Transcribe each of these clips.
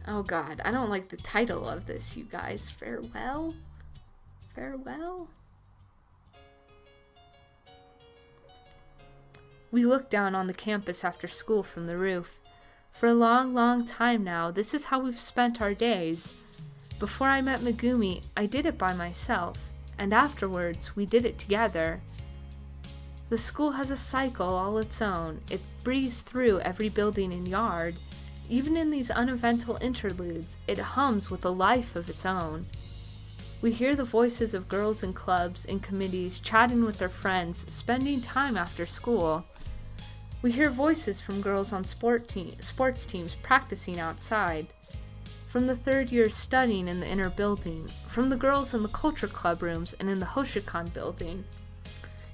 Oh God, I don't like the title of this, you guys. Farewell? Farewell? We look down on the campus after school from the roof. For a long, long time now, this is how we've spent our days. Before I met Megumi, I did it by myself, and afterwards, we did it together. The school has a cycle all its own. It breezes through every building and yard. Even in these uneventful interludes, it hums with a life of its own. We hear the voices of girls in clubs and committees chatting with their friends, spending time after school. We hear voices from girls on sports teams practicing outside, from the third years studying in the inner building, from the girls in the culture club rooms and in the Hoshikan building,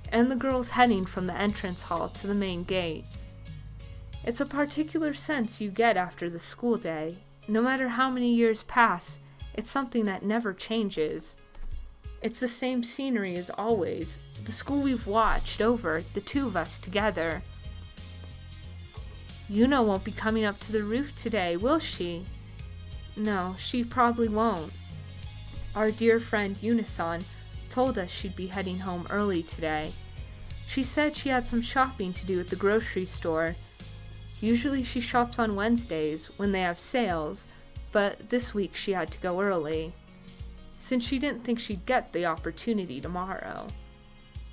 and the girls heading from the entrance hall to the main gate. It's a particular sense you get after the school day. No matter how many years pass, it's something that never changes. It's the same scenery as always, the school we've watched over, the two of us together. Yuna won't be coming up to the roof today, will she? No, she probably won't. Our dear friend Yuri-san told us she'd be heading home early today. She said she had some shopping to do at the grocery store. Usually she shops on Wednesdays when they have sales, but this week she had to go early, since she didn't think she'd get the opportunity tomorrow.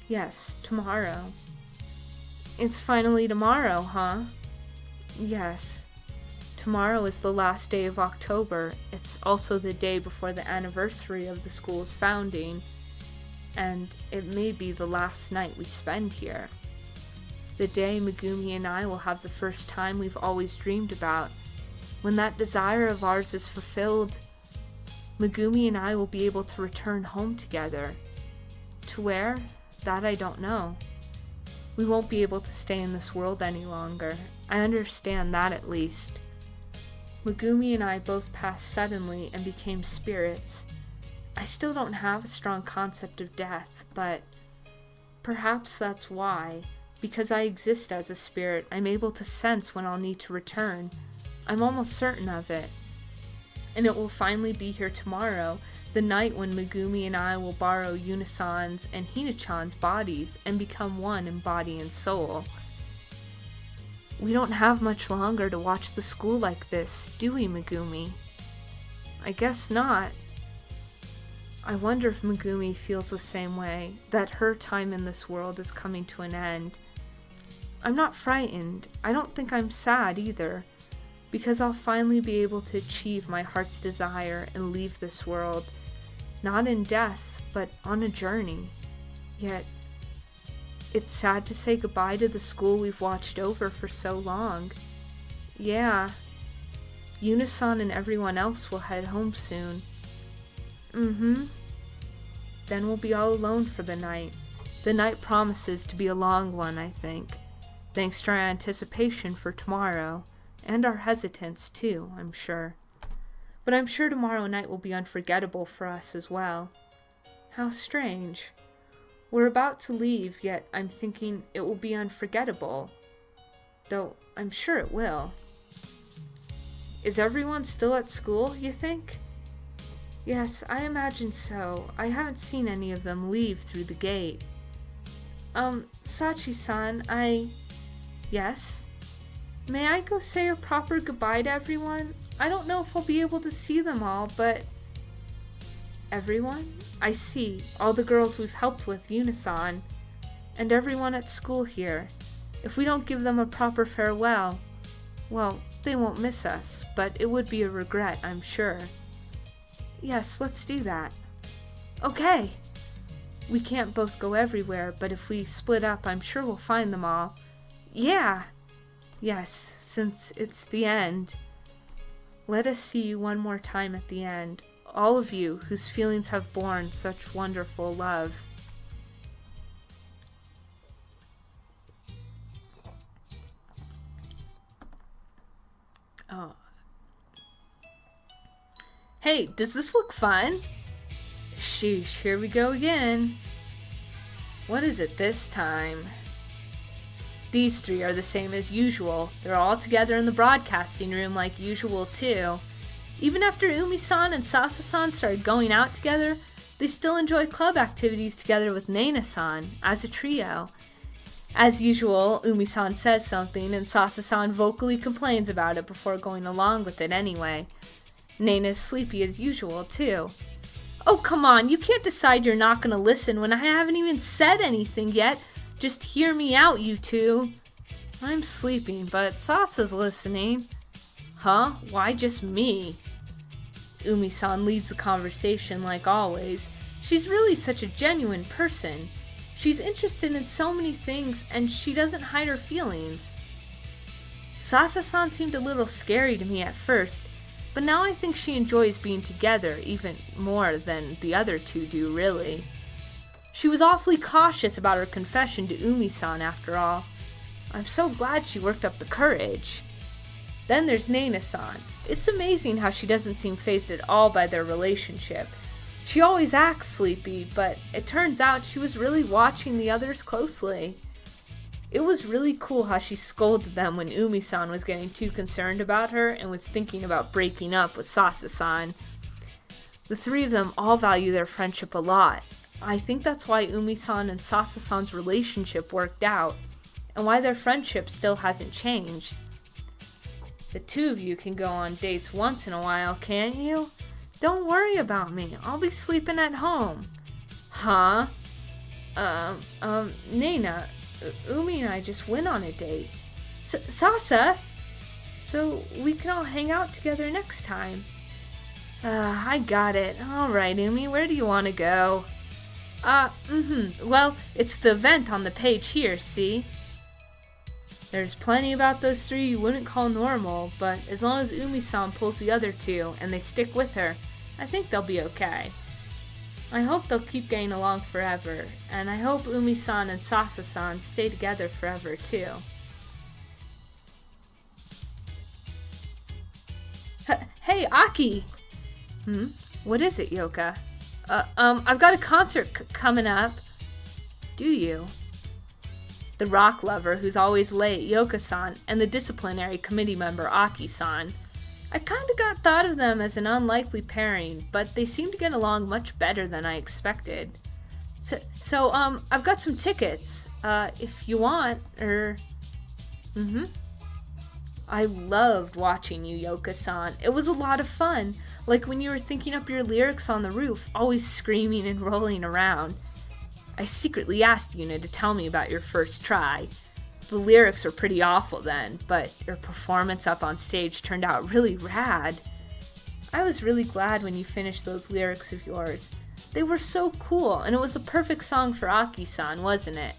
Yes, tomorrow. It's finally tomorrow, huh? Yes. Tomorrow is the last day of October. It's also the day before the anniversary of the school's founding, and it may be the last night we spend here. The day Megumi and I will have the first time we've always dreamed about. When that desire of ours is fulfilled, Megumi and I will be able to return home together. To where? That I don't know. We won't be able to stay in this world any longer. I understand that at least. Megumi and I both passed suddenly and became spirits. I still don't have a strong concept of death, but perhaps that's why. Because I exist as a spirit, I'm able to sense when I'll need to return. I'm almost certain of it. And it will finally be here tomorrow, the night when Megumi and I will borrow Yuna-san's and Hina-chan's bodies and become one in body and soul. We don't have much longer to watch the school like this, do we, Megumi? I guess not. I wonder if Megumi feels the same way, that her time in this world is coming to an end. I'm not frightened. I don't think I'm sad either, because I'll finally be able to achieve my heart's desire and leave this world, not in death, but on a journey. Yet, it's sad to say goodbye to the school we've watched over for so long. Yeah, Yuna-san and everyone else will head home soon. Then we'll be all alone for the night. The night promises to be a long one, I think, thanks to our anticipation for tomorrow, and our hesitance too, I'm sure. But I'm sure tomorrow night will be unforgettable for us as well. How strange. We're about to leave, yet I'm thinking it will be unforgettable. Though I'm sure it will. Is everyone still at school, you think? Yes, I imagine so. I haven't seen any of them leave through the gate. Sachi-san, Yes? May I go say a proper goodbye to everyone? I don't know if I'll be able to see them all, but... Everyone? I see. All the girls we've helped with Yuna-san. And everyone at school here. If we don't give them a proper farewell, well, they won't miss us, but it would be a regret, I'm sure. Yes, let's do that. Okay! We can't both go everywhere, but if we split up, I'm sure we'll find them all. Yeah! Yes, since it's the end. Let us see you one more time at the end. All of you whose feelings have borne such wonderful love. Oh. Hey, does this look fun? Sheesh, here we go again. What is it this time? These three are the same as usual. They're all together in the broadcasting room like usual too. Even after Umi-san and Sasa-san started going out together, they still enjoy club activities together with Nena-san, as a trio. As usual, Umi-san says something and Sasa-san vocally complains about it before going along with it anyway. Nena's sleepy as usual, too. Oh, come on, you can't decide you're not going to listen when I haven't even said anything yet. Just hear me out, you two. I'm sleeping, but Sasa's listening. Huh? Why just me? Umi-san leads the conversation like always. She's really such a genuine person. She's interested in so many things, and she doesn't hide her feelings. Sasa-san seemed a little scary to me at first, but now I think she enjoys being together even more than the other two do, really. She was awfully cautious about her confession to Umi-san after all. I'm so glad she worked up the courage. Then there's Nena-san. It's amazing how she doesn't seem fazed at all by their relationship. She always acts sleepy, but it turns out she was really watching the others closely. It was really cool how she scolded them when Umi-san was getting too concerned about her and was thinking about breaking up with Sasa-san. The three of them all value their friendship a lot. I think that's why Umi-san and Sasa-san's relationship worked out, and why their friendship still hasn't changed. The two of you can go on dates once in a while, can't you? Don't worry about me. I'll be sleeping at home. Huh? Nena, Umi and I just went on a date. Sasa? So we can all hang out together next time. I got it. All right, Umi, where do you want to go? Well, it's the event on the page here, see? There's plenty about those three you wouldn't call normal, but as long as Umi-san pulls the other two and they stick with her, I think they'll be okay. I hope they'll keep getting along forever, and I hope Umi-san and Sasa-san stay together forever too. Hey, Aki! What is it, Yoka? I've got a concert coming up. Do you? The rock lover who's always late, Yoka-san, and the disciplinary committee member, Aki-san. I kinda got thought of them as an unlikely pairing, but they seem to get along much better than I expected. So, I've got some tickets, if you want, I loved watching you, Yoka-san. It was a lot of fun, like when you were thinking up your lyrics on the roof, always screaming and rolling around. I secretly asked Yuna to tell me about your first try. The lyrics were pretty awful then, but your performance up on stage turned out really rad. I was really glad when you finished those lyrics of yours. They were so cool, and it was the perfect song for Aki-san, wasn't it?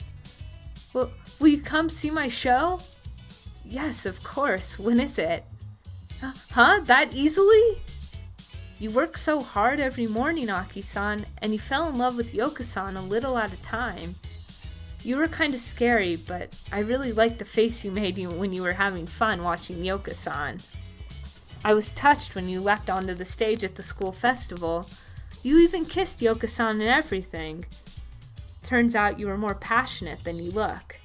Well, will you come see my show? Yes, of course. When is it? Huh? That easily? You work so hard every morning, Aki-san, and you fell in love with Yoka-san a little at a time. You were kind of scary, but I really liked the face you made when you were having fun watching Yoka-san. I was touched when you leapt onto the stage at the school festival. You even kissed Yoka-san and everything. Turns out you were more passionate than you look.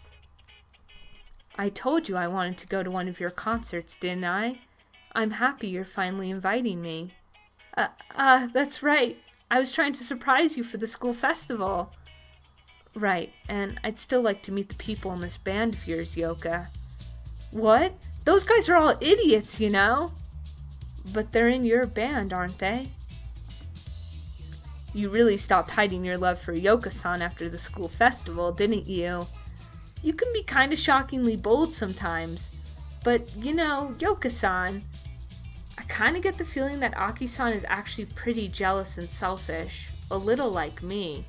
I told you I wanted to go to one of your concerts, didn't I? I'm happy you're finally inviting me. That's right. I was trying to surprise you for the school festival. Right, and I'd still like to meet the people in this band of yours, Yoka. What? Those guys are all idiots, you know? But they're in your band, aren't they? You really stopped hiding your love for Yoka-san after the school festival, didn't you? You can be kind of shockingly bold sometimes. But, you know, Yoka-san, I kind of get the feeling that Aki-san is actually pretty jealous and selfish. A little like me.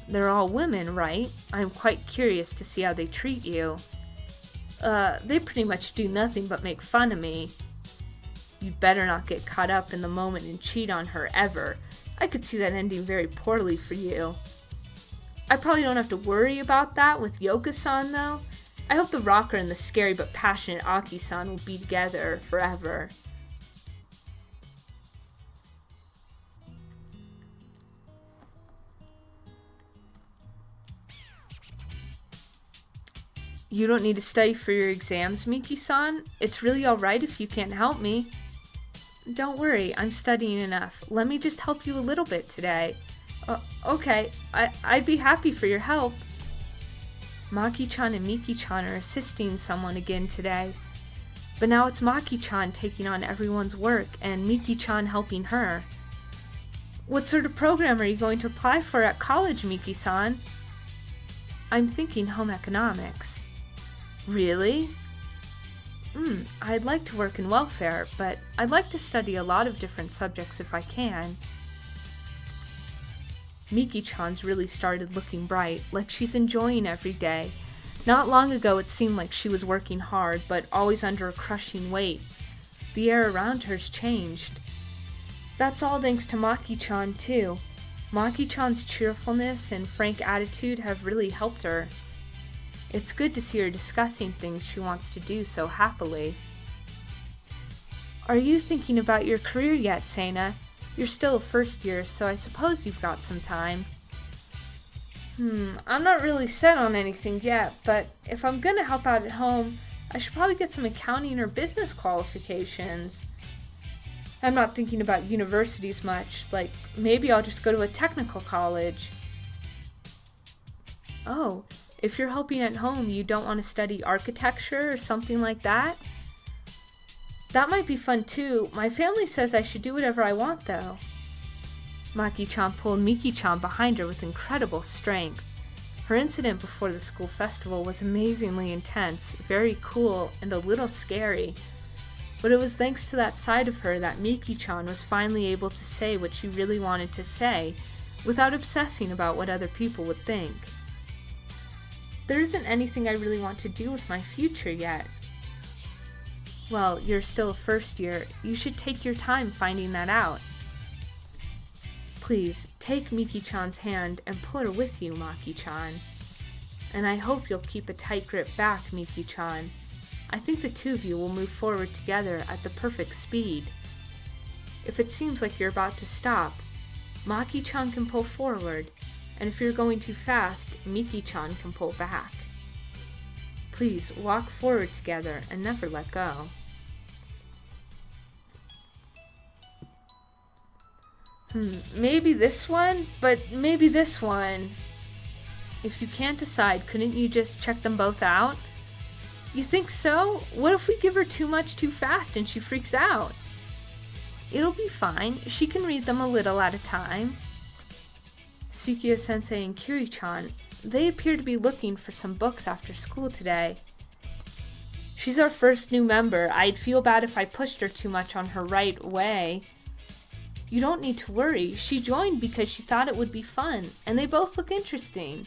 They're all women, right? I'm quite curious to see how they treat you. They pretty much do nothing but make fun of me. You'd better not get caught up in the moment and cheat on her ever. I could see that ending very poorly for you. I probably don't have to worry about that with Yoka-san, though. I hope the rocker and the scary but passionate Aki-san will be together forever. You don't need to study for your exams, Miki-san. It's really alright if you can't help me. Don't worry, I'm studying enough. Let me just help you a little bit today. Okay, I'd be happy for your help. Maki-chan and Miki-chan are assisting someone again today. But now it's Maki-chan taking on everyone's work and Miki-chan helping her. What sort of program are you going to apply for at college, Miki-san? I'm thinking home economics. Really? I'd like to work in welfare, but I'd like to study a lot of different subjects if I can. Miki-chan's really started looking bright, like she's enjoying every day. Not long ago it seemed like she was working hard, but always under a crushing weight. The air around her's changed. That's all thanks to Maki-chan too. Maki-chan's cheerfulness and frank attitude have really helped her. It's good to see her discussing things she wants to do so happily. Are you thinking about your career yet, Seina? You're still a first year, so I suppose you've got some time. I'm not really set on anything yet, but if I'm gonna help out at home, I should probably get some accounting or business qualifications. I'm not thinking about universities much, like maybe I'll just go to a technical college. Oh, if you're helping at home, you don't want to study architecture or something like that? That might be fun too. My family says I should do whatever I want though. Maki-chan pulled Miki-chan behind her with incredible strength. Her incident before the school festival was amazingly intense, very cool, and a little scary. But it was thanks to that side of her that Miki-chan was finally able to say what she really wanted to say, without obsessing about what other people would think. There isn't anything I really want to do with my future yet. Well, you're still a first year. You should take your time finding that out. Please, take Miki-chan's hand and pull her with you, Maki-chan. And I hope you'll keep a tight grip back, Miki-chan. I think the two of you will move forward together at the perfect speed. If it seems like you're about to stop, Maki-chan can pull forward, and if you're going too fast, Miki-chan can pull back. Please walk forward together and never let go. Maybe this one, but maybe this one. If you can't decide, couldn't you just check them both out? You think so? What if we give her too much too fast and she freaks out? It'll be fine. She can read them a little at a time. Sukiyo-sensei and Kiri-chan, they appear to be looking for some books after school today. She's our first new member. I'd feel bad if I pushed her too much on her right way. You don't need to worry. She joined because she thought it would be fun, and they both look interesting.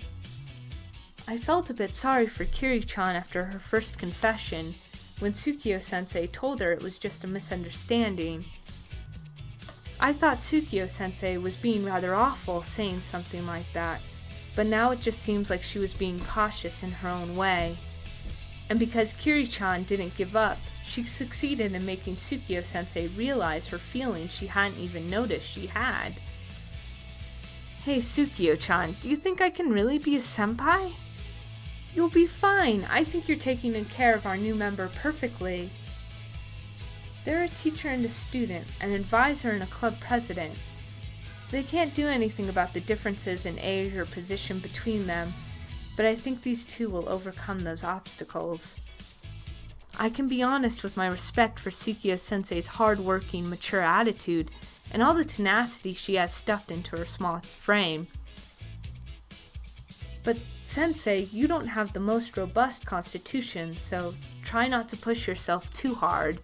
I felt a bit sorry for Kiri-chan after her first confession, when Sukiyo-sensei told her it was just a misunderstanding. I thought Sukiyo-sensei was being rather awful saying something like that, but now it just seems like she was being cautious in her own way. And because Kiri-chan didn't give up, she succeeded in making Sukiyo-sensei realize her feelings she hadn't even noticed she had. Hey Sukiyo-chan, do you think I can really be a senpai? You'll be fine. I think you're taking care of our new member perfectly. They're a teacher and a student, an advisor and a club president. They can't do anything about the differences in age or position between them, but I think these two will overcome those obstacles. I can be honest with my respect for Sukiyo-sensei's hard-working, mature attitude and all the tenacity she has stuffed into her small frame. But Sensei, you don't have the most robust constitution, so try not to push yourself too hard.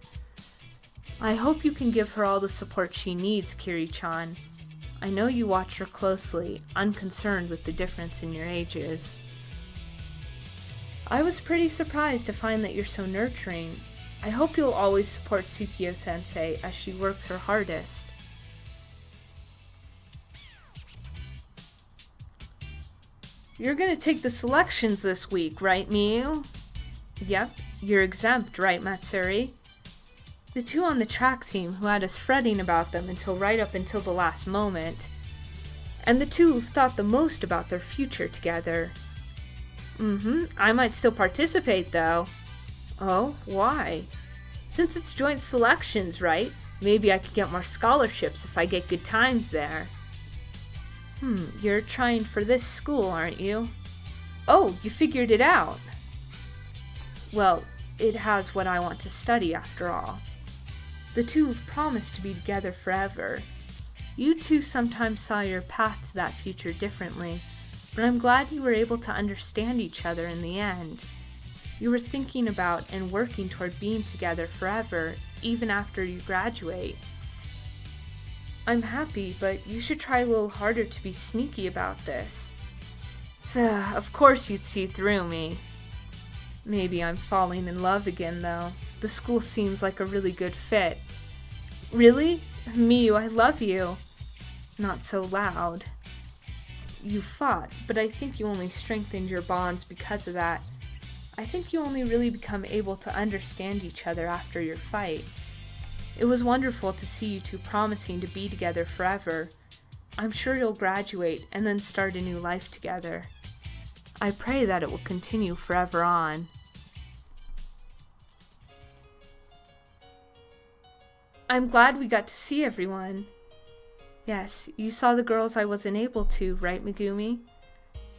I hope you can give her all the support she needs, Kiri-chan. I know you watch her closely, unconcerned with the difference in your ages. I was pretty surprised to find that you're so nurturing. I hope you'll always support Sukiyo-sensei as she works her hardest. You're gonna take the selections this week, right, Miu? Yep, you're exempt, right, Matsuri? The two on the track team who had us fretting about them right up until the last moment. And the two who've thought the most about their future together. I might still participate, though. Oh, why? Since it's joint selections, right? Maybe I could get more scholarships if I get good times there. You're trying for this school, aren't you? Oh, you figured it out. Well, it has what I want to study after all. The two have promised to be together forever. You two sometimes saw your path to that future differently, but I'm glad you were able to understand each other in the end. You were thinking about and working toward being together forever, even after you graduate. I'm happy, but you should try a little harder to be sneaky about this. Of course you'd see through me. Maybe I'm falling in love again, though. The school seems like a really good fit. Really? Miyu, I love you. Not so loud. You fought, but I think you only strengthened your bonds because of that. I think you only really become able to understand each other after your fight. It was wonderful to see you two promising to be together forever. I'm sure you'll graduate and then start a new life together. I pray that it will continue forever on. I'm glad we got to see everyone. Yes, you saw the girls I wasn't able to, right, Megumi?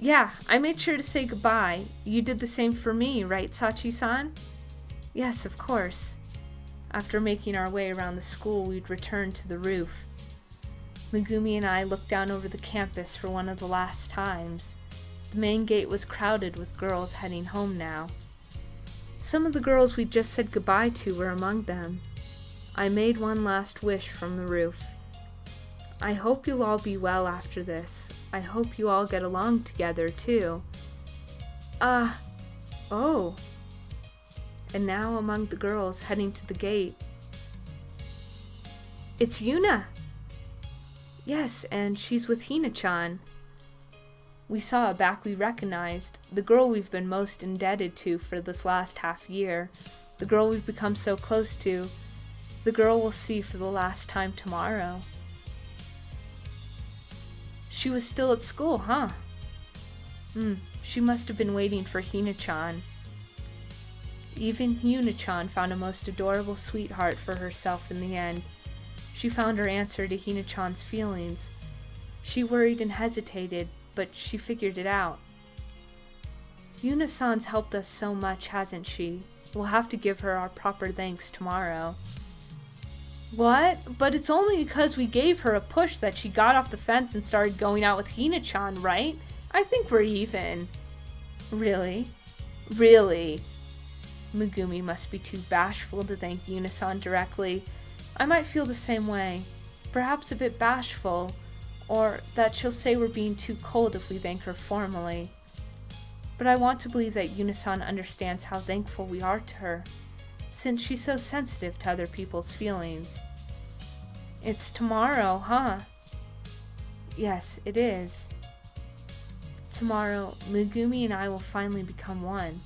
Yeah, I made sure to say goodbye. You did the same for me, right, Sachi-san? Yes, of course. After making our way around the school, we'd return to the roof. Megumi and I looked down over the campus for one of the last times. The main gate was crowded with girls heading home now. Some of the girls we'd just said goodbye to were among them. I made one last wish from the roof. I hope you'll all be well after this. I hope you all get along together, too. Oh. And now among the girls heading to the gate. It's Yuna! Yes, and she's with Hina-chan. We saw a back we recognized, the girl we've been most indebted to for this last half year, the girl we've become so close to, the girl we'll see for the last time tomorrow. She was still at school, huh? She must have been waiting for Hina-chan. Even Yuna-chan found a most adorable sweetheart for herself in the end. She found her answer to Hina-chan's feelings. She worried and hesitated, but she figured it out. Yuna-san's helped us so much, hasn't she? We'll have to give her our proper thanks tomorrow. What? But it's only because we gave her a push that she got off the fence and started going out with Hina-chan, right? I think we're even. Really? Really? Megumi must be too bashful to thank Yuna-san directly. I might feel the same way. Perhaps a bit bashful, or that she'll say we're being too cold if we thank her formally. But I want to believe that Yuna-san understands how thankful we are to her, since she's so sensitive to other people's feelings. It's tomorrow, huh? Yes, it is. Tomorrow, Megumi and I will finally become one.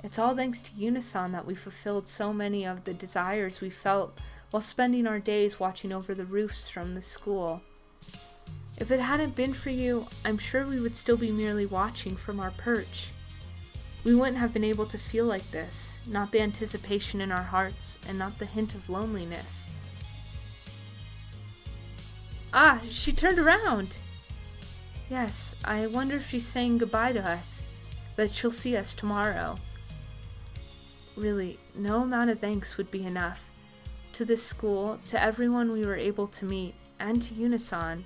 It's all thanks to Yuna-san that we fulfilled so many of the desires we felt while spending our days watching over the roofs from the school. If it hadn't been for you, I'm sure we would still be merely watching from our perch. We wouldn't have been able to feel like this, not the anticipation in our hearts, and not the hint of loneliness. Ah, she turned around! Yes, I wonder if she's saying goodbye to us, that she'll see us tomorrow. Really, no amount of thanks would be enough. To this school, to everyone we were able to meet, and to Yuna-san.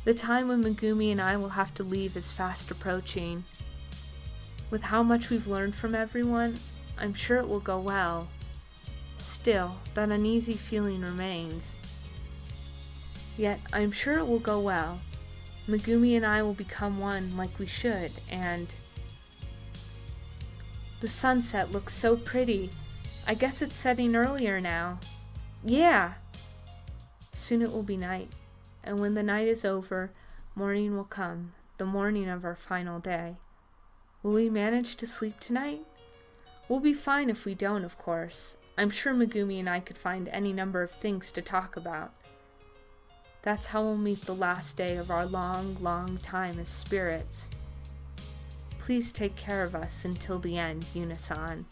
The time when Megumi and I will have to leave is fast approaching. With how much we've learned from everyone, I'm sure it will go well. Still, that uneasy feeling remains. Yet, I'm sure it will go well. Megumi and I will become one like we should, and... The sunset looks so pretty. I guess it's setting earlier now. Yeah! Soon it will be night, and when the night is over, morning will come, the morning of our final day. Will we manage to sleep tonight? We'll be fine if we don't, of course. I'm sure Megumi and I could find any number of things to talk about. That's how we'll meet the last day of our long, long time as spirits. Please take care of us until the end, Yuna-san.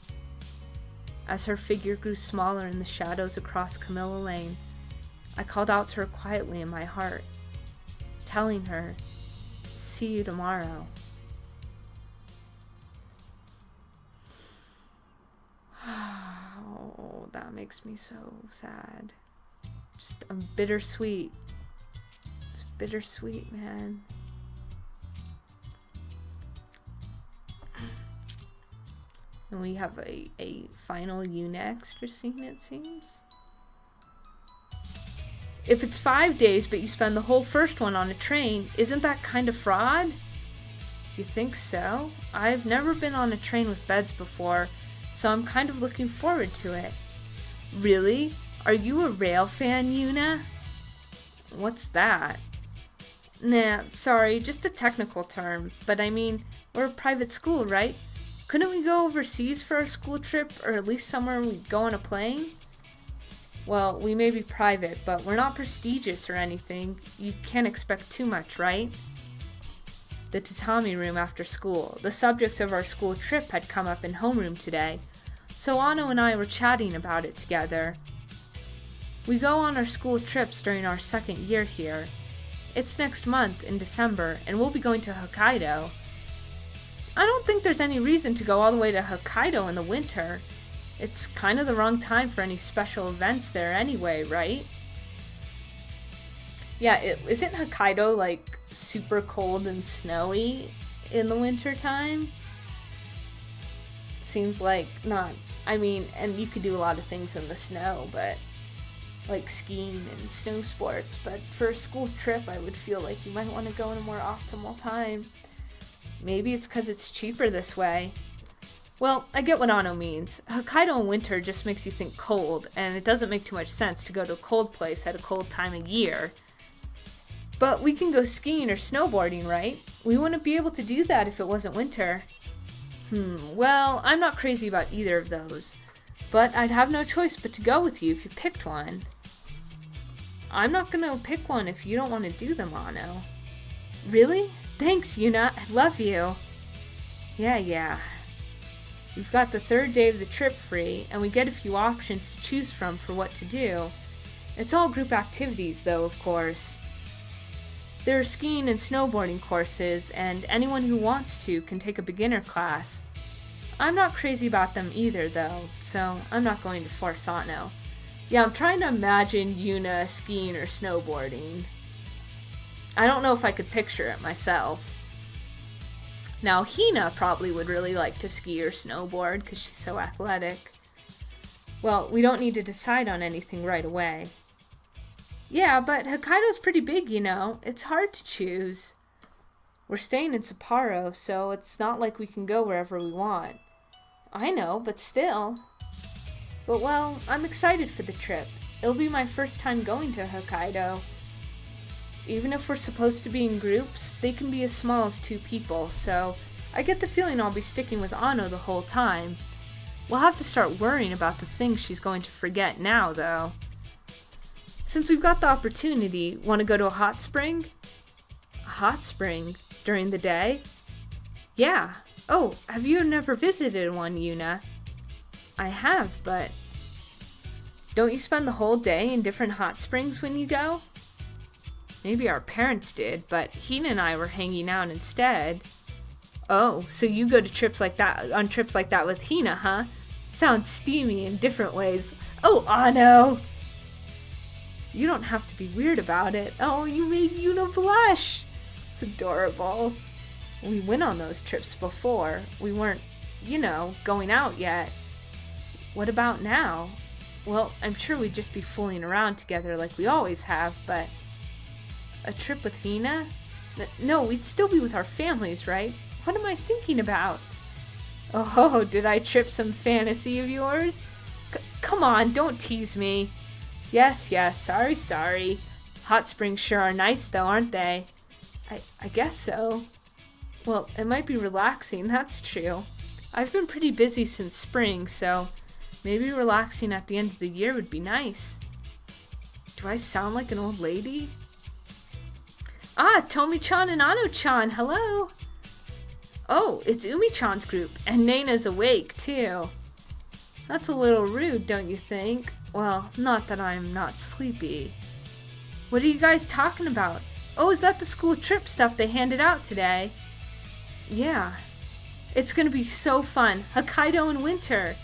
As her figure grew smaller in the shadows across Camilla Lane, I called out to her quietly in my heart, telling her, "See you tomorrow." Oh, that makes me so sad. Just bittersweet. It's bittersweet, man. And we have a final Yuna extra scene, it seems. If it's 5 days, but you spend the whole first one on a train, isn't that kind of fraud? You think so? I've never been on a train with beds before, so I'm kind of looking forward to it. Really? Are you a rail fan, Yuna? What's that? Nah, sorry, just a technical term, but I mean, we're a private school, right? Couldn't we go overseas for our school trip, or at least somewhere we'd go on a plane? Well, we may be private, but we're not prestigious or anything. You can't expect too much, right? The tatami room after school. The subject of our school trip had come up in homeroom today, so Ano and I were chatting about it together. We go on our school trips during our second year here. It's next month in December, and we'll be going to Hokkaido. I don't think there's any reason to go all the way to Hokkaido in the winter. It's kind of the wrong time for any special events there anyway, right? Yeah, isn't Hokkaido like super cold and snowy in the winter time? It seems like not. I mean, and you could do a lot of things in the snow, but like skiing and snow sports, but for a school trip I would feel like you might want to go in a more optimal time. Maybe it's because it's cheaper this way. Well, I get what Ano means. Hokkaido in winter just makes you think cold, and it doesn't make too much sense to go to a cold place at a cold time of year. But we can go skiing or snowboarding, right? We wouldn't be able to do that if it wasn't winter. Well, I'm not crazy about either of those, but I'd have no choice but to go with you if you picked one. I'm not gonna pick one if you don't want to do them, Ano. Really? Thanks, Yuna. I love you. Yeah. We've got the third day of the trip free, and we get a few options to choose from for what to do. It's all group activities, though, of course. There are skiing and snowboarding courses, and anyone who wants to can take a beginner class. I'm not crazy about them either, though, so I'm not going to force Ano. Yeah, I'm trying to imagine Yuna skiing or snowboarding. I don't know if I could picture it myself. Now, Hina probably would really like to ski or snowboard because she's so athletic. Well, we don't need to decide on anything right away. Yeah, but Hokkaido's pretty big, you know. It's hard to choose. We're staying in Sapporo, so it's not like we can go wherever we want. I know, but still. But well, I'm excited for the trip. It'll be my first time going to Hokkaido. Even if we're supposed to be in groups, they can be as small as 2 people, so I get the feeling I'll be sticking with Ano the whole time. We'll have to start worrying about the things she's going to forget now, though. Since we've got the opportunity, want to go to a hot spring? A hot spring? During the day? Yeah. Oh, have you never visited one, Yuna? I have, but don't you spend the whole day in different hot springs when you go? Maybe our parents did, but Hina and I were hanging out instead. Oh, so you go to trips like that with Hina, huh? Sounds steamy in different ways. Oh, Ano! You don't have to be weird about it. Oh, you made Yuna blush! It's adorable. We went on those trips before. We weren't, going out yet. What about now? Well, I'm sure we'd just be fooling around together like we always have, but a trip with Hina? No, we'd still be with our families, right? What am I thinking about? Oh, did I trip some fantasy of yours? Come on, don't tease me. Yes, sorry. Hot springs sure are nice though, aren't they? I guess so. Well, it might be relaxing, that's true. I've been pretty busy since spring, so maybe relaxing at the end of the year would be nice. Do I sound like an old lady? Ah, Tomi-chan and Ano-chan, hello! Oh, it's Umi-chan's group, and Naina's awake, too. That's a little rude, don't you think? Well, not that I'm not sleepy. What are you guys talking about? Oh, is that the school trip stuff they handed out today? Yeah. It's gonna be so fun. Hokkaido in winter.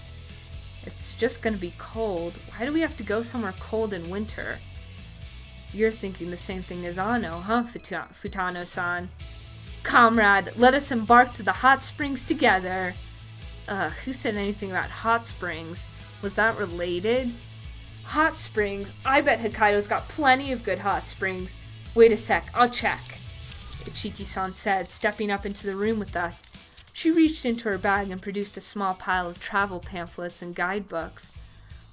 It's just gonna be cold. Why do we have to go somewhere cold in winter? You're thinking the same thing as Ano, huh, Futano-san? Comrade, let us embark to the hot springs together. Who said anything about hot springs? Was that related? Hot springs? I bet Hokkaido's got plenty of good hot springs. Wait a sec, I'll check, Ichiki-san said, stepping up into the room with us. She reached into her bag and produced a small pile of travel pamphlets and guidebooks.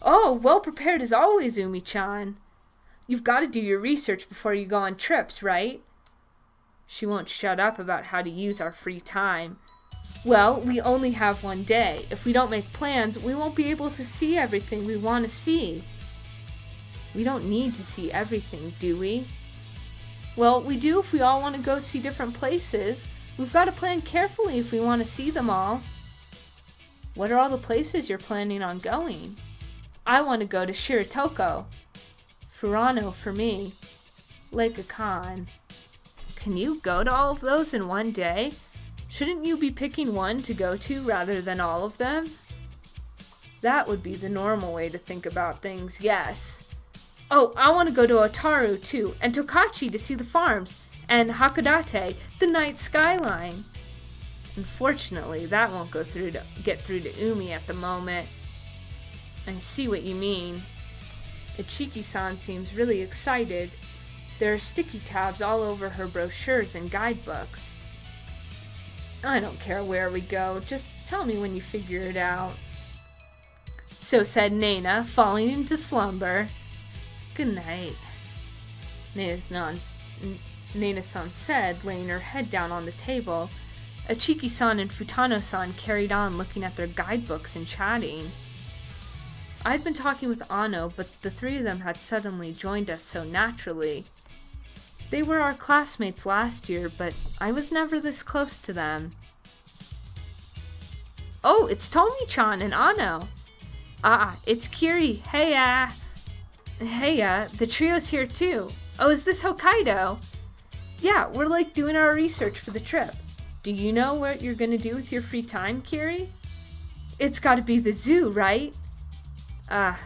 Oh, well prepared as always, Umi-chan. You've got to do your research before you go on trips, right? She won't shut up about how to use our free time. Well, we only have one day. If we don't make plans, we won't be able to see everything we want to see. We don't need to see everything, do we? Well, we do if we all want to go see different places. We've got to plan carefully if we want to see them all. What are all the places you're planning on going? I want to go to Shiratoko. Furano for me. Lake Akan. Can you go to all of those in one day? Shouldn't you be picking one to go to rather than all of them? That would be the normal way to think about things, yes. Oh, I want to go to Otaru too, and Tokachi to see the farms, and Hakodate, the night skyline. Unfortunately, that won't get through to Umi at the moment. I see what you mean. Ichiki-san seems really excited. There are sticky tabs all over her brochures and guidebooks. I don't care where we go, just tell me when you figure it out. So said Nana, falling into slumber. Good night, Nana-san said, laying her head down on the table. Ichiki-san and Futano-san carried on looking at their guidebooks and chatting. I'd been talking with Ano, but the three of them had suddenly joined us so naturally. They were our classmates last year, but I was never this close to them. Oh, it's Tomi-chan and Ano. Ah, it's Kiri. Heya. Heya, the trio's here too. Oh, is this Hokkaido? Yeah, we're like doing our research for the trip. Do you know what you're gonna do with your free time, Kiri? It's gotta be the zoo, right?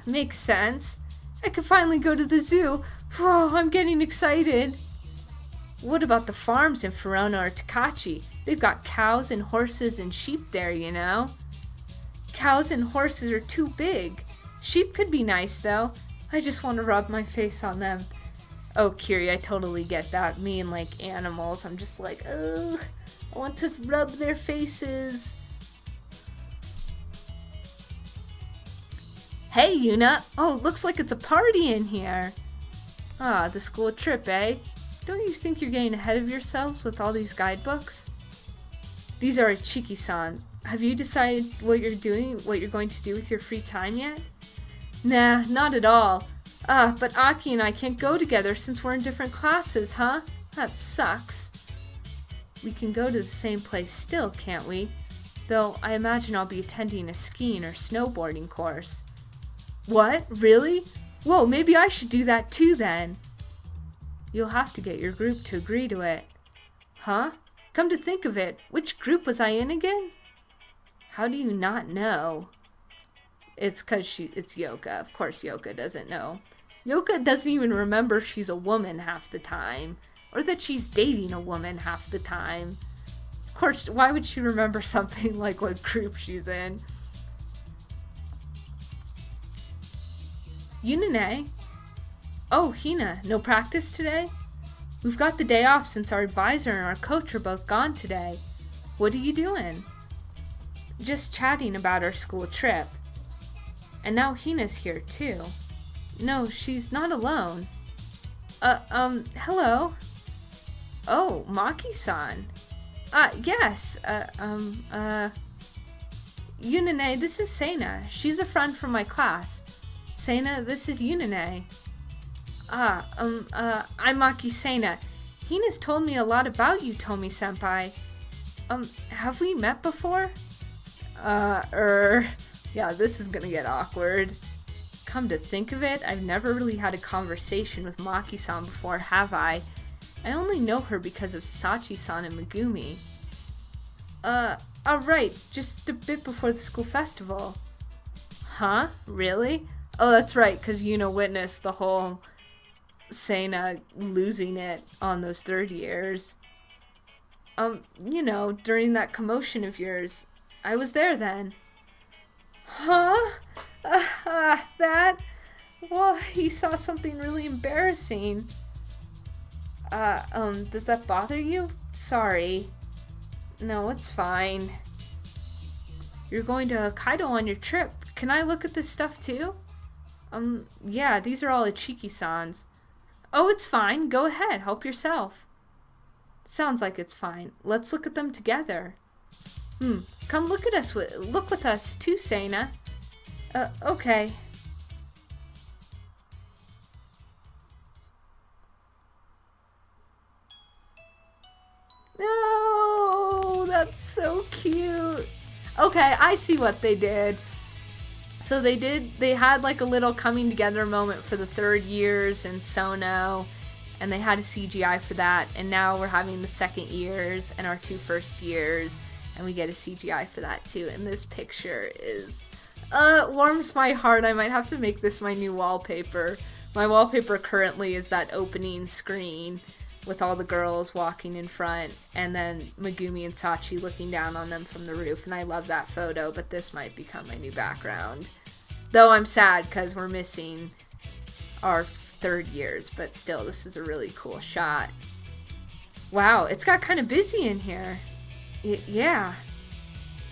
Makes sense. I could finally go to the zoo. Whoa, I'm getting excited. What about the farms in Furano or Tokachi? They've got cows and horses and sheep there, you know. Cows and horses are too big. Sheep could be nice, though. I just want to rub my face on them. Oh, Kiri, I totally get that. Me and, like, animals, I'm just like, ugh, I want to rub their faces. Hey, Yuna. Oh, looks like it's a party in here. Ah, the school trip, eh? Don't you think you're getting ahead of yourselves with all these guidebooks? These are Ichiki-san's. Have you decided what you're going to do with your free time yet? Nah, not at all. But Aki and I can't go together since we're in different classes, huh? That sucks. We can go to the same place still, can't we? Though I imagine I'll be attending a skiing or snowboarding course. What? Really? Whoa, maybe I should do that too then. You'll have to get your group to agree to it. Huh? Come to think of it, which group was I in again? How do you not know? It's 'cause it's Yoka. Of course Yoka doesn't know. Yoka doesn't even remember she's a woman half the time. Or that she's dating a woman half the time. Of course, why would she remember something like what group she's in? Yunine? Oh, Hina, no practice today? We've got the day off since our advisor and our coach are both gone today. What are you doing? Just chatting about our school trip. And now Hina's here too. No, she's not alone. Hello? Oh, Maki-san. Yes, Yunine, this is Seina. She's a friend from my class. Seina, this is Yunine. I'm Maki Seina. Hina's told me a lot about you, Tomi-senpai. Have we met before? Yeah, this is gonna get awkward. Come to think of it, I've never really had a conversation with Maki-san before, have I? I only know her because of Sachi-san and Megumi. Right, just a bit before the school festival. Huh? Really? Oh, that's right, because Yuna witnessed the whole Seina losing it on those third years. During that commotion of yours. I was there then. Huh? That? Well, he saw something really embarrassing. Does that bother you? Sorry. No, it's fine. You're going to Hokkaido on your trip. Can I look at this stuff too? Yeah, these are all Ichiki-san's. Oh, it's fine. Go ahead. Help yourself. Sounds like it's fine. Let's look at them together. Come look with us too, Seina. Okay. No, that's so cute. Okay, I see what they did. So they had like a little coming together moment for the third years in Sono, and they had a CGI for that, and now we're having the second years and our 2 first years, and we get a CGI for that too. And this picture is warms my heart. I might have to make this my new wallpaper. My wallpaper currently is that opening screen with all the girls walking in front, and then Megumi and Sachi looking down on them from the roof, and I love that photo, but this might become my new background. Though I'm sad because we're missing our third years, but still, this is a really cool shot. Wow, it's got kind of busy in here. Yeah.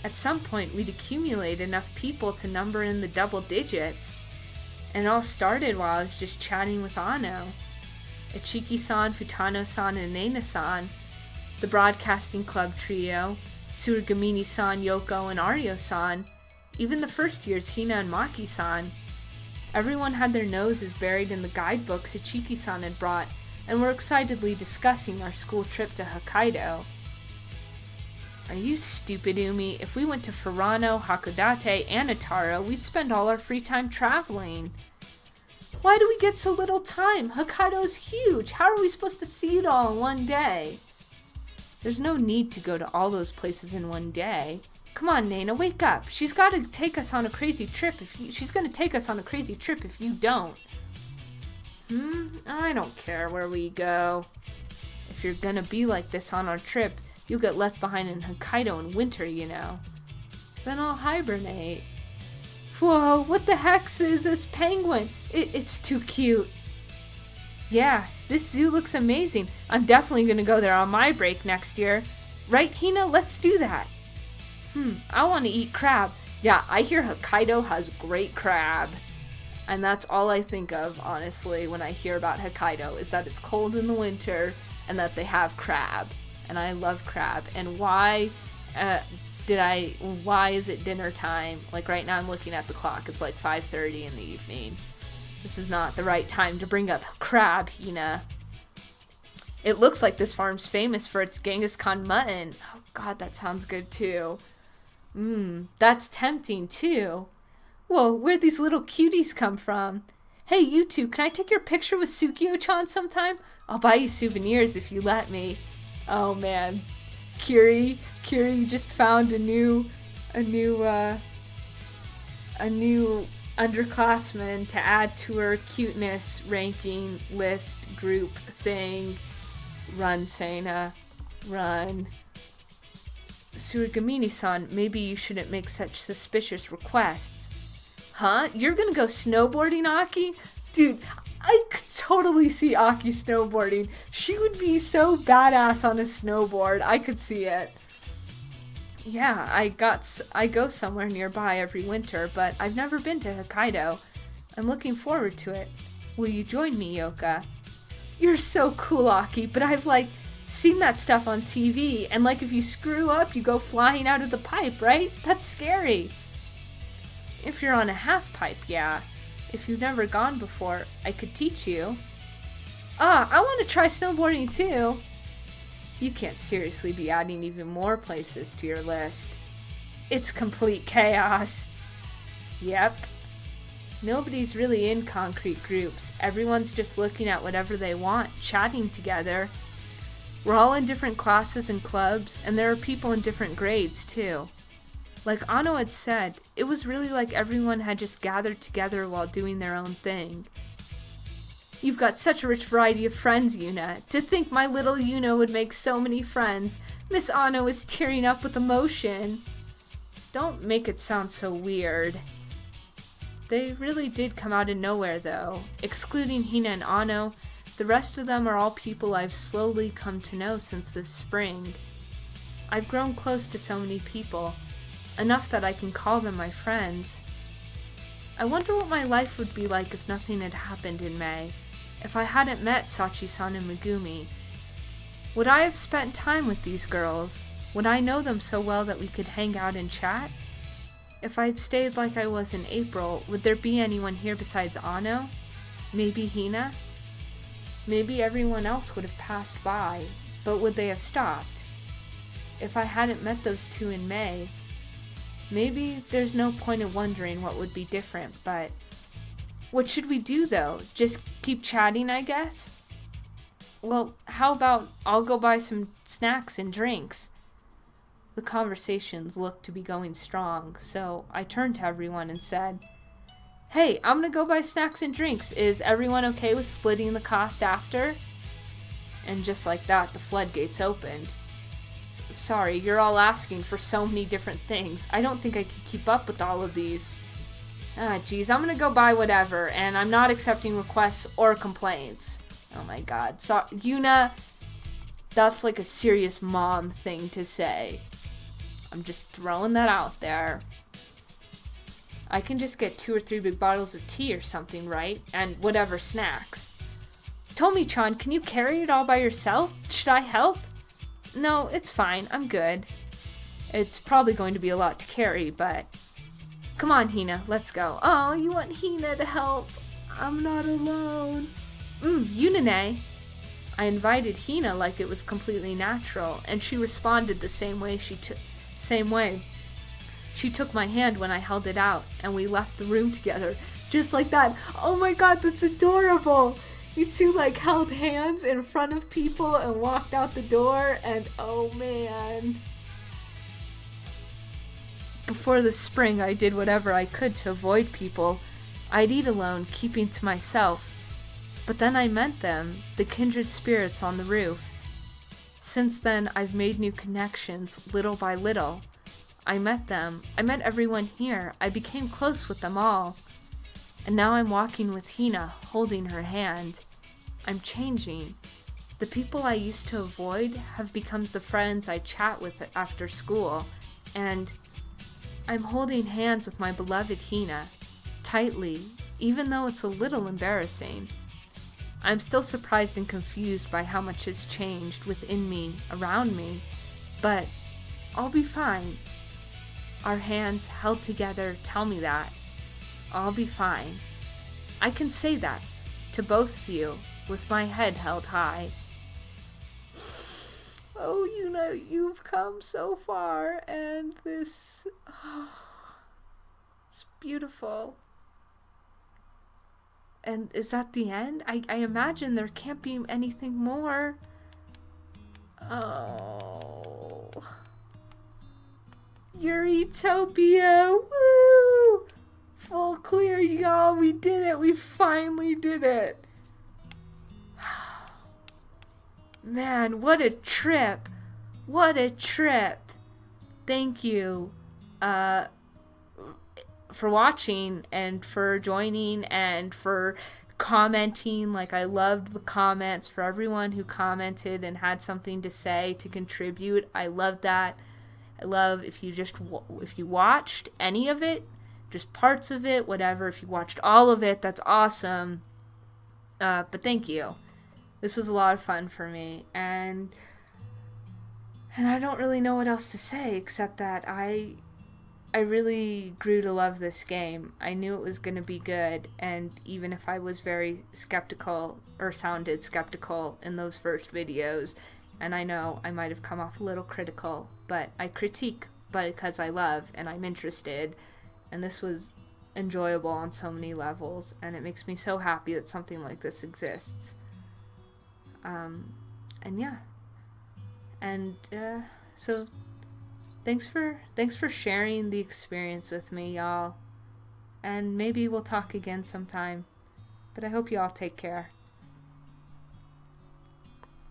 At some point, we'd accumulate enough people to number in the double digits. And it all started while I was just chatting with Ano. Ichiki-san, Futano-san, and Nena-san, the Broadcasting Club trio, Tsurugamini-san, Yoko, and Aryo-san, even the first years Hina and Maki-san. Everyone had their noses buried in the guidebooks Ichiki-san had brought and were excitedly discussing our school trip to Hokkaido. Are you stupid, Umi? If we went to Furano, Hakodate, and Ataro, we'd spend all our free time traveling. Why do we get so little time? Hokkaido's huge. How are we supposed to see it all in one day? There's no need to go to all those places in one day. Come on, Nena, wake up. She's got to take us on a crazy trip she's going to take us on a crazy trip if you don't. I don't care where we go. If you're going to be like this on our trip, you'll get left behind in Hokkaido in winter, you know. Then I'll hibernate. Whoa, what the heck is this penguin? It's too cute. Yeah, this zoo looks amazing. I'm definitely going to go there on my break next year. Right, Hina? Let's do that. I want to eat crab. Yeah, I hear Hokkaido has great crab. And that's all I think of, honestly, when I hear about Hokkaido, is that it's cold in the winter and that they have crab. And I love crab. And why is it dinner time? Like right now I'm looking at the clock. It's like 5:30 in the evening. This is not the right time to bring up crab, Hina. It looks like this farm's famous for its Genghis Khan mutton. Oh god, that sounds good too. That's tempting too. Whoa, where'd these little cuties come from? Hey, you two, can I take your picture with Tsukio-chan sometime? I'll buy you souvenirs if you let me. Oh man, Kiri just found a new underclassman to add to her cuteness ranking list group thing. Run, Seina, run. Tsurugamini-san, maybe you shouldn't make such suspicious requests. Huh? You're gonna go snowboarding, Aki? Dude, I could totally see Aki snowboarding. She would be so badass on a snowboard. I could see it. Yeah, I go somewhere nearby every winter, but I've never been to Hokkaido. I'm looking forward to it. Will you join me, Yoka? You're so cool, Aki, but I've seen that stuff on TV, and if you screw up, you go flying out of the pipe, right? That's scary. If you're on a half pipe, yeah. If you've never gone before, I could teach you. I want to try snowboarding too. You can't seriously be adding even more places to your list. It's complete chaos. Yep. Nobody's really in concrete groups. Everyone's just looking at whatever they want, chatting together. We're all in different classes and clubs, and there are people in different grades, too. Like Ano had said, it was really like everyone had just gathered together while doing their own thing. You've got such a rich variety of friends, Yuna. To think my little Yuna would make so many friends. Miss Ano is tearing up with emotion. Don't make it sound so weird. They really did come out of nowhere, though. Excluding Hina and Ano, the rest of them are all people I've slowly come to know since this spring. I've grown close to so many people, enough that I can call them my friends. I wonder what my life would be like if nothing had happened in May, if I hadn't met Sachi-san and Megumi. Would I have spent time with these girls? Would I know them so well that we could hang out and chat? If I'd stayed like I was in April, would there be anyone here besides Ano? Maybe Hina? Maybe everyone else would have passed by, but would they have stopped? If I hadn't met those two in May, maybe there's no point in wondering what would be different, but what should we do though? Just keep chatting, I guess? Well, how about I'll go buy some snacks and drinks? The conversations looked to be going strong, so I turned to everyone and said, "Hey, I'm gonna go buy snacks and drinks. Is everyone okay with splitting the cost after?" And just like that, the floodgates opened. Sorry, you're all asking for so many different things. I don't think I can keep up with all of these. Geez, I'm gonna go buy whatever, and I'm not accepting requests or complaints. Oh my god. So, Yuna, that's like a serious mom thing to say. I'm just throwing that out there. I can just get 2 or 3 big bottles of tea or something, right? And whatever snacks. Tomi-chan, can you carry it all by yourself? Should I help? No, it's fine. I'm good. It's probably going to be a lot to carry, but... Come on, Hina, let's go. Oh, you want Hina to help? I'm not alone. Yunine. I invited Hina like it was completely natural, and she responded the same way. She took my hand when I held it out, and we left the room together, just like that. Oh my god, that's adorable! You two like held hands in front of people and walked out the door, and oh man. Before the spring, I did whatever I could to avoid people. I'd eat alone, keeping to myself. But then I met them, the kindred spirits on the roof. Since then, I've made new connections, little by little. I met them. I met everyone here. I became close with them all. And now I'm walking with Hina, holding her hand. I'm changing. The people I used to avoid have become the friends I chat with after school. And I'm holding hands with my beloved Hina, tightly, even though it's a little embarrassing. I'm still surprised and confused by how much has changed within me, around me, but I'll be fine. Our hands held together tell me that. I'll be fine. I can say that to both of you with my head held high. Oh, you've come so far, and this... it's beautiful. And is that the end? I imagine there can't be anything more. Oh. Yuritopia! Woo! Full clear, y'all. We did it. We finally did it. Man, what a trip. What a trip. Thank you for watching and for joining and for commenting. Like, I loved the comments, for everyone who commented and had something to say, to contribute. I love that. I love if you watched any of it, just parts of it, whatever. If you watched all of it, that's awesome. But thank you. This was a lot of fun for me, and I don't really know what else to say except that I really grew to love this game. I knew it was going to be good, and even if I was very skeptical, or sounded skeptical in those first videos, and I know I might have come off a little critical, but I critique, but because I love and I'm interested, and this was enjoyable on so many levels, and it makes me so happy that something like this exists. And yeah, and so thanks for sharing the experience with me, y'all, and maybe we'll talk again sometime. But I hope you all take care.